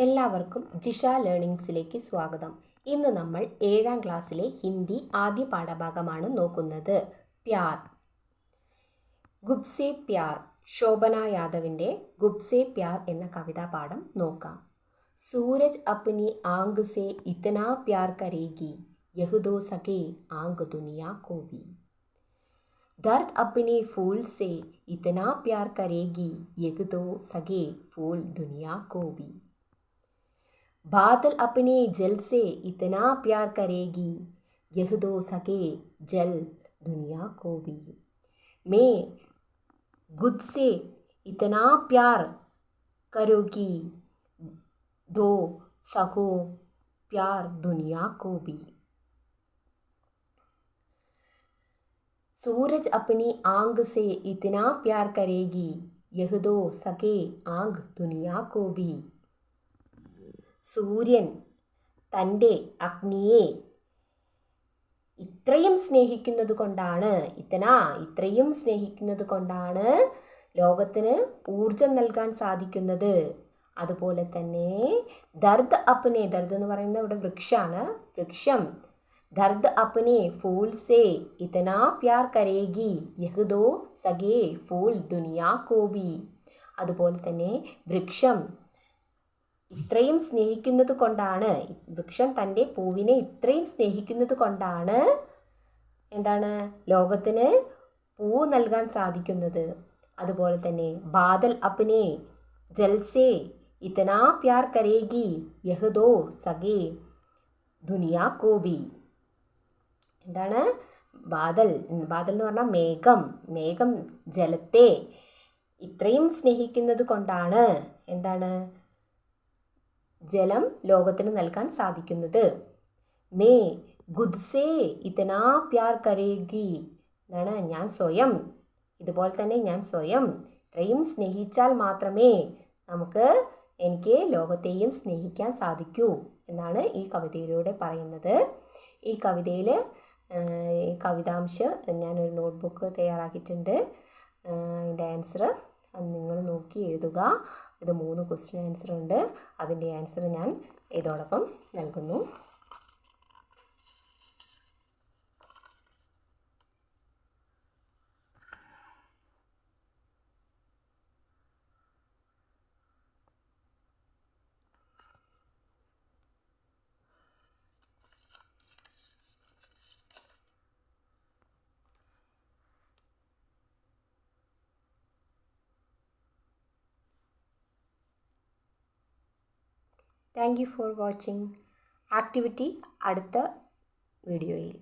എല്ലാവർക്കും ജിഷ ലേണിംഗ്സിലേക്ക് സ്വാഗതം. ഇന്ന് നമ്മൾ 7ാം ക്ലാസ്സിലെ ഹിന്ദി ആദ്യ പാഠഭാഗമാണ് നോക്കുന്നത്. പ്യാർ. ഗുബ്സെ പ്യാർ, ശോഭന യാദവിൻ്റെ ഗുബ്സെ പ്യാർ എന്ന കവിതാപാഠം നോക്കാം. സൂരജ് അപ്നി ആങ്ക് സെ ഇത്തനാ പ്യാർ കരേഗി യഹ് ദോ സകേ ആങ്ക് ദുനിയാ കോ ഭി. दर्द अपने फूल से इतना प्यार करेगी यह तो सगे फूल दुनिया को भी. बादल अपने जल से इतना प्यार करेगी यह तो सके जल दुनिया को भी. मैं खुद से इतना प्यार करोगी दो सको प्यार दुनिया को भी. सूरज अपनी आंख से इतना प्यार करेगी यह दो सके आंख दुनिया को भी. സൂര്യൻ തൻ്റെ അഗ്നിയെ ഇത്രയും സ്നേഹിക്കുന്നത് കൊണ്ടാണ് ലോകത്തിന് ഊർജം നൽകാൻ സാധിക്കുന്നത്. അതുപോലെ തന്നെ ദർദ് എന്ന് പറയുന്നത് ഇവിടെ വൃക്ഷമാണ്. വൃക്ഷം ദർദ് അപ്നെ ഫൂൽ സേ ഇത്തനാ പ്യാർ കരേഗി യഹ് ദോ സകേ ഫൂൽ ദുനിയാ കോ ഭി. അതുപോലെ തന്നെ വൃക്ഷം ഇത്രയും സ്നേഹിക്കുന്നത് കൊണ്ടാണ്, വൃക്ഷം തൻ്റെ പൂവിനെ ഇത്രയും സ്നേഹിക്കുന്നത് കൊണ്ടാണ് എന്താണ് ലോകത്തിന് പൂ നൽകാൻ സാധിക്കുന്നത്. അതുപോലെ തന്നെ ബാദൽ അപ്നെ ജൽസേ ഇത്തനാ പ്യാർ കരേഗി യഹ് ദോ സകേ ദുനിയാ കോ ഭി. എന്താണ് ബാദൽ എന്ന് പറഞ്ഞാൽ മേഘം ജലത്തെ ഇത്രയും സ്നേഹിക്കുന്നത് കൊണ്ടാണ് എന്താണ് ജലം ലോകത്തിന് നൽകാൻ സാധിക്കുന്നത്. മേ ഖുദ് ഇത്തനാ പ്യാർ കരേഗി എന്താണ് ഇതുപോലെ തന്നെ ഞാൻ സ്വയം ഇത്രയും സ്നേഹിച്ചാൽ മാത്രമേ എനിക്ക് ലോകത്തെയും സ്നേഹിക്കാൻ സാധിക്കൂ എന്നാണ് ഈ കവിതയിലൂടെ പറയുന്നത്. ഈ കവിതയിൽ കവിതാംശം ഞാനൊരു നോട്ട്ബുക്ക് തയ്യാറാക്കിയിട്ടുണ്ട്. അതിൻ്റെ ആൻസർ നിങ്ങൾ നോക്കി എഴുതുക. ഇത് 3 ക്വസ്റ്റ്യൻ ആൻസർ ഉണ്ട്. അതിൻ്റെ ആൻസർ ഞാൻ ഇതോടൊപ്പം നൽകുന്നു. Thank you for watching. Activity അടുത്ത വീഡിയോയിൽ.